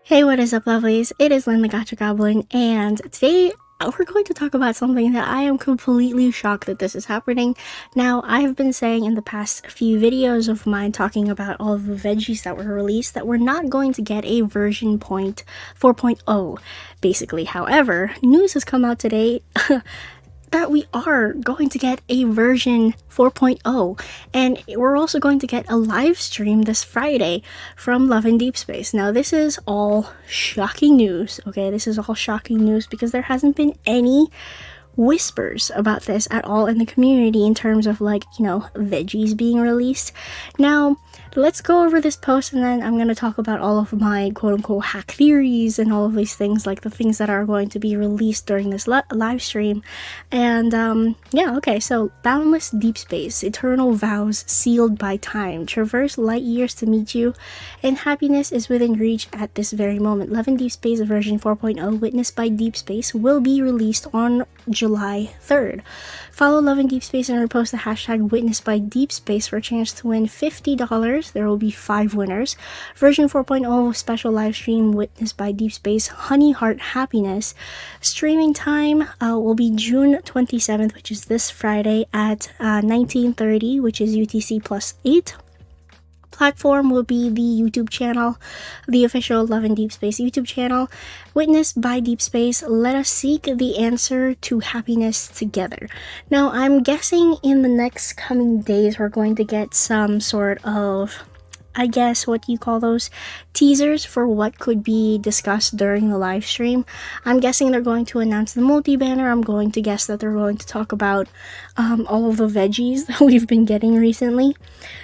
Hey, what is up, lovelies? It is Lynn the Gacha Goblin, and today we're going to talk about something that I am completely shocked that this is happening. Now, I have been saying in the past few videos of mine talking about all of the veggies that were released that we're not going to get a version 4.0, basically. However, news has come out today that we are going to get a version 4.0, and we're also going to get a live stream this Friday from Love in Deepspace. Now, this is all shocking news, okay? This is all shocking news because there hasn't been any whispers about this at all in the community in terms of, like, you know, veggies being released. Now, let's go over this post, and then I'm going to talk about all of my quote-unquote hack theories and all of these things, like the things that are going to be released during this live stream. And yeah, okay, so boundless deep space, eternal vows sealed by time, traverse light years to meet you, and happiness is within reach at this very moment. Love in Deep Space version 4.0, witnessed by Deepspace, will be released on July 3rd. Follow Love in Deepspace and repost the hashtag witnessed by Deepspace for a chance to win $50. There will be 5 winners. Version 4.0 special live stream witnessed by Deepspace, Honey Heart Happiness. Streaming time will be June 27th, which is this Friday at 19:30, which is UTC +8. Platform will be the YouTube channel, the official Love in Deepspace YouTube channel. Witnessed by Deepspace, let us seek the answer to happiness together. Now, I'm guessing in the next coming days we're going to get some sort of, I guess, what do you call those, teasers for what could be discussed during the live stream. I'm guessing they're going to announce the multi-banner. I'm going to guess that they're going to talk about all of the veggies that we've been getting recently.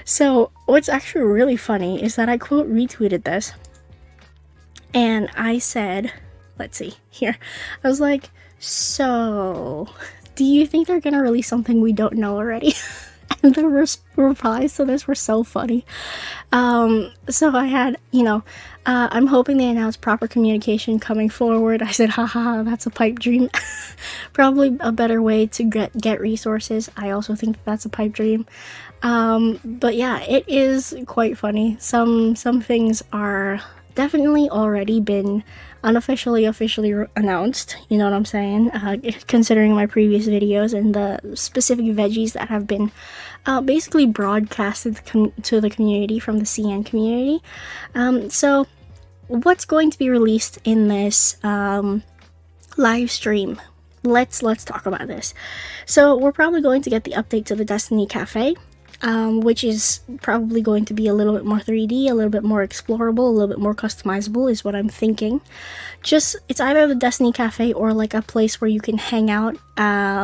So what's actually really funny is that I quote retweeted this, and I said, let's see here, I was like, so do you think they're gonna release something we don't know already? And the replies to this were so funny. So I had, you know, I'm hoping they announce proper communication coming forward. I said, haha, that's a pipe dream. Probably a better way to get resources. I also think that's a pipe dream. But yeah, it is quite funny. Some things are definitely already been officially announced, you know what I'm saying, considering my previous videos and the specific veggies that have been basically broadcasted to the community from the CN community. So what's going to be released in this live stream? Let's talk about this. So we're probably going to get the update to the Destiny Cafe, which is probably going to be a little bit more 3D, a little bit more explorable, a little bit more customizable is what I'm thinking. Just, it's either the Destiny Cafe or like a place where you can hang out,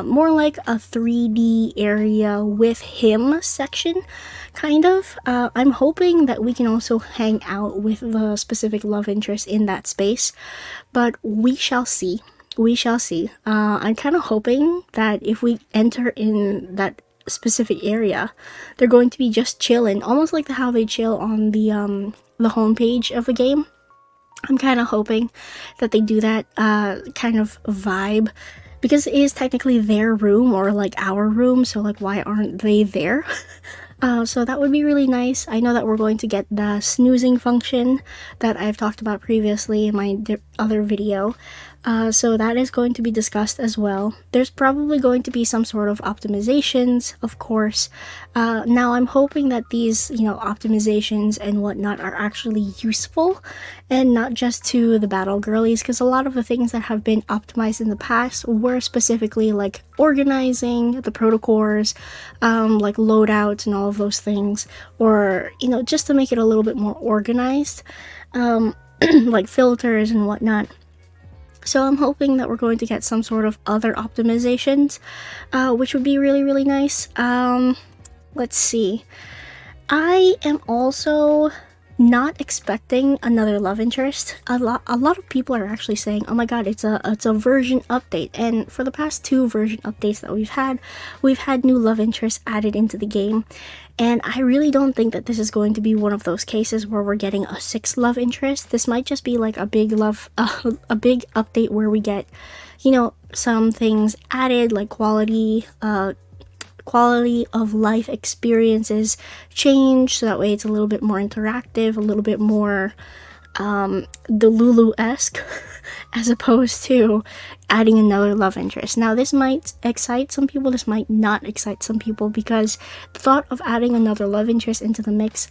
more like a 3D area with him section, kind of. I'm hoping that we can also hang out with the specific love interest in that space, but we shall see. We shall see. I'm kind of hoping that if we enter in that specific area, they're going to be just chilling, almost like how they chill on the homepage of a game. I'm kind of hoping that they do that kind of vibe, because it is technically their room, or like our room, so like why aren't they there? So that would be really nice. I know that we're going to get the snoozing function that I've talked about previously in my other video. So that is going to be discussed as well. There's probably going to be some sort of optimizations, of course. Now I'm hoping that these, you know, optimizations and whatnot are actually useful and not just to the battle girlies, because a lot of the things that have been optimized in the past were specifically like organizing the protocors, like loadouts and all of those things, or, you know, just to make it a little bit more organized, like filters and whatnot. So I'm hoping that we're going to get some sort of other optimizations, which would be really nice. Let's see. I am also not expecting another love interest. A lot of people are actually saying, oh my god, it's a version update. And for the past 2 version updates that we've had new love interests added into the game. And I really don't think that this is going to be one of those cases where we're getting a 6th love interest. This might just be like a big a big update where we get, you know, some things added, like quality of life experiences change, so that way it's a little bit more interactive, a little bit more the Lulu-esque as opposed to adding another love interest. Now, this might excite some people, this might not excite some people, because the thought of adding another love interest into the mix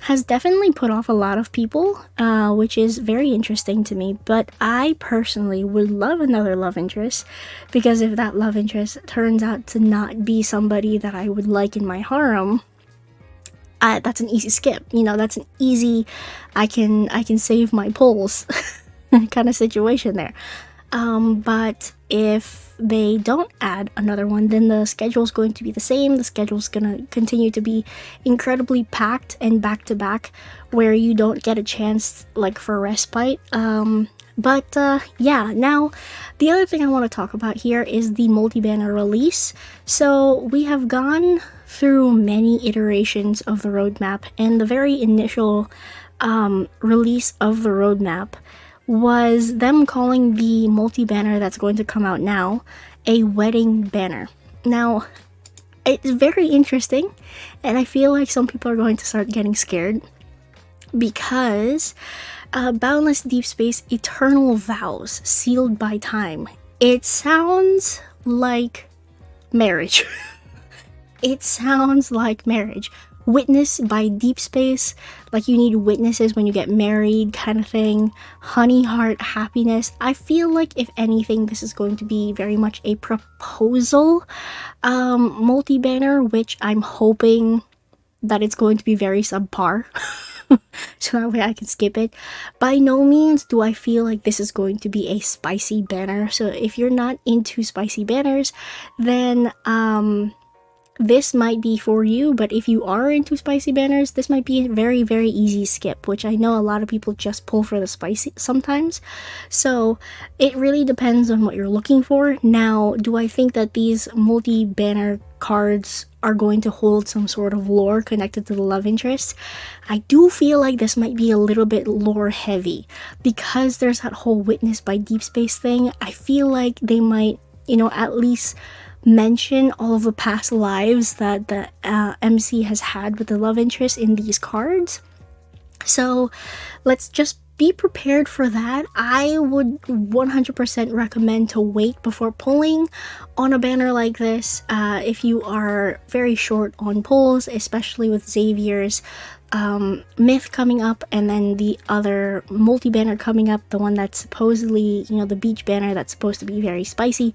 has definitely put off a lot of people, which is very interesting to me. But I personally would love another love interest, because if that love interest turns out to not be somebody that I would like in my harem, that's an easy skip. You know, that's an easy, I can save my pulls kind of situation there. But if they don't add another one, then the schedule is going to be the same. The schedule is going to continue to be incredibly packed and back to back, where you don't get a chance like for respite. Yeah, now the other thing I want to talk about here is the multi-banner release. So we have gone through many iterations of the roadmap, and the very initial release of the roadmap was them calling the multi-banner that's going to come out now a wedding banner. Now, it's very interesting, and I feel like some people are going to start getting scared, because Boundless Deepspace Eternal Vows Sealed by Time. It sounds like marriage. It sounds like marriage. Witness by Deepspace, like you need witnesses when you get married kind of thing. Honey Heart Happiness. I feel like if anything, this is going to be very much a proposal multi-banner, which I'm hoping that it's going to be very subpar. So that way I can skip it. By no means do I feel like this is going to be a spicy banner. So if you're not into spicy banners, then this might be for you. But if you are into spicy banners, this might be a very, very easy skip, which I know a lot of people just pull for the spicy sometimes. So it really depends on what you're looking for. Now, do I think that these multi-banner cards are going to hold some sort of lore connected to the love interest? I do feel like this might be a little bit lore heavy, because there's that whole Witness by Deepspace thing. I feel like they might, you know, at least mention all of the past lives that the MC has had with the love interest in these cards. So let's just be prepared for that. I would 100% recommend to wait before pulling on a banner like this if you are very short on pulls, especially with Xavier's myth coming up, and then the other multi-banner coming up, the one that's supposedly, you know, the beach banner that's supposed to be very spicy.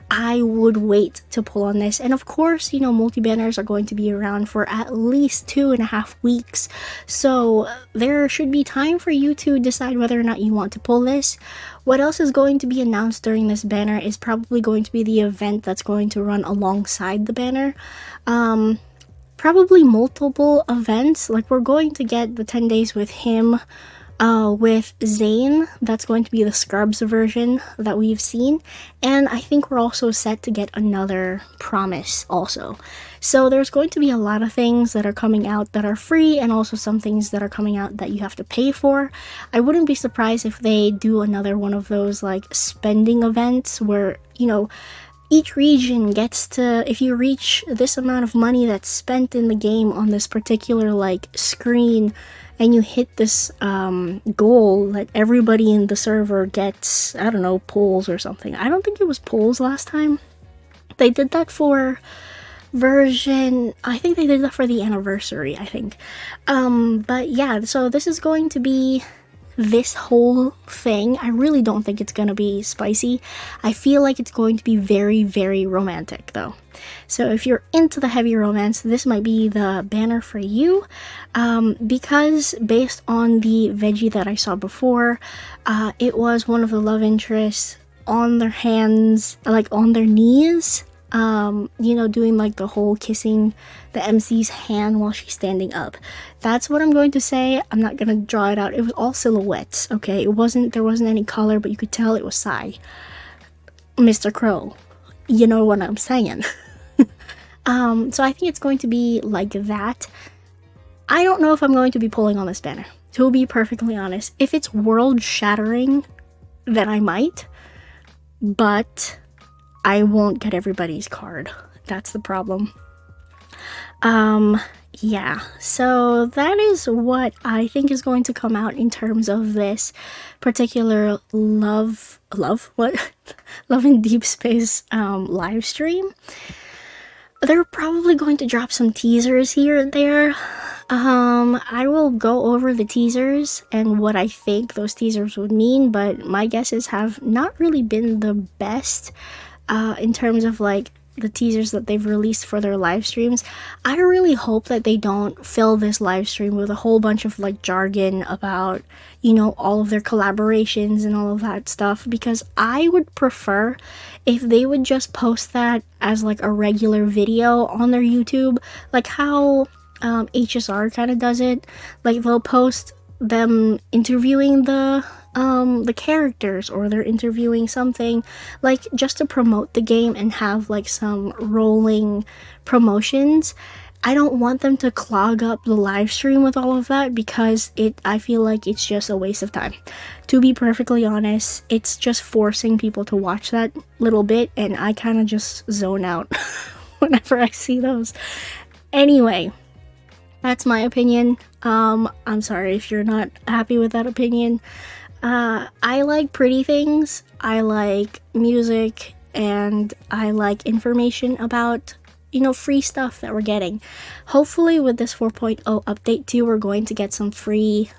I would wait to pull on this. And of course, you know, multi-banners are going to be around for at least 2.5 weeks, so there should be time for you to decide whether or not you want to pull this. What else is going to be announced during this banner is probably going to be the event that's going to run alongside the banner. Probably multiple events. Like, we're going to get the 10 days with him, with Zane. That's going to be the Scrubs version that we've seen. And I think we're also set to get another Promise also. So there's going to be a lot of things that are coming out that are free, and also some things that are coming out that you have to pay for. I wouldn't be surprised if they do another one of those like spending events where, you know, each region gets to, if you reach this amount of money that's spent in the game on this particular like screen, and you hit this goal, that everybody in the server gets, I don't know, pulls or something. I don't think it was pulls last time. They did that for version, I think they did that for the anniversary, I think. But yeah, so this is going to be this whole thing. I really don't think it's gonna be spicy. I feel like it's going to be very, very romantic though. So if you're into the heavy romance, this might be the banner for you, because based on the veggie that I saw before, it was one of the love interests on their hands, like on their knees, you know, doing like the whole kissing the MC's hand while she's standing up. That's what I'm going to say. I'm not gonna draw it out. It was all silhouettes, okay? There wasn't any color, but you could tell it was Psy. Mr. Crow, you know what I'm saying. So I think it's going to be like that. I don't know if I'm going to be pulling on this banner, to be perfectly honest. If it's world shattering, then I might, but I won't get everybody's card. That's the problem. yeah, so that is what I think is going to come out in terms of this particular what? Love in Deep Space live stream. They're probably going to drop some teasers here and there. I will go over the teasers and what I think those teasers would mean, but my guesses have not really been the best in terms of like the teasers that they've released for their live streams. I really hope that they don't fill this live stream with a whole bunch of like jargon about, you know, all of their collaborations and all of that stuff, because I would prefer if they would just post that as like a regular video on their YouTube, like how HSR kind of does it. Like they'll post them interviewing the characters, or they're interviewing something, like just to promote the game and have like some rolling promotions. I don't want them to clog up the live stream with all of that, because I feel like it's just a waste of time. To be perfectly honest, it's just forcing people to watch that little bit, and I kind of just zone out whenever I see those. Anyway, that's my opinion. I'm sorry if you're not happy with that opinion. I like pretty things, I like music, and I like information about, you know, free stuff that we're getting. Hopefully with this 4.0 update too, we're going to get some free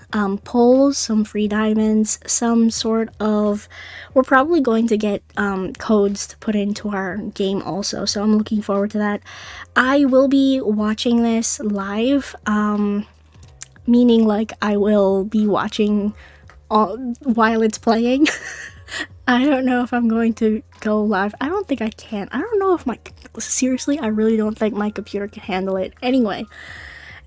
polls, some free diamonds, some sort of, we're probably going to get codes to put into our game also, so I'm looking forward to that. I will be watching this live, meaning like I will be watching while it's playing. I don't know if I'm going to go live. I don't think I can. I don't know if seriously, I really don't think my computer can handle it. Anyway,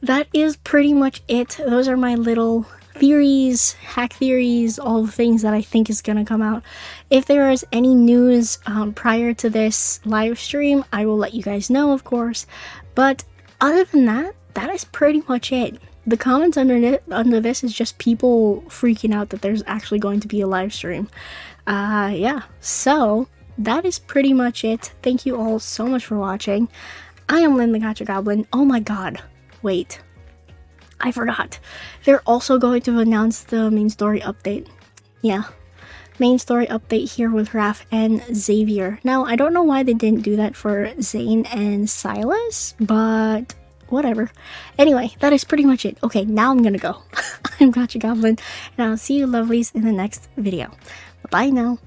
that is pretty much it. Those are my little theories, hack theories, all the things that I think is gonna come out. If there is any news prior to this live stream, I will let you guys know, of course. But other than that, that is pretty much it. The comments under this is just people freaking out that there's actually going to be a live stream. Yeah, so that is pretty much it. Thank you all so much for watching. I am Lynn the Gacha Goblin. Oh my god, wait, I forgot. They're also going to announce the main story update. Yeah, main story update here with Raph and Xavier. Now, I don't know why they didn't do that for Zane and Silas, but whatever. Anyway, that is pretty much it. Okay, now I'm gonna go. I'm Gacha Goblin, and I'll see you lovelies in the next video. Bye now.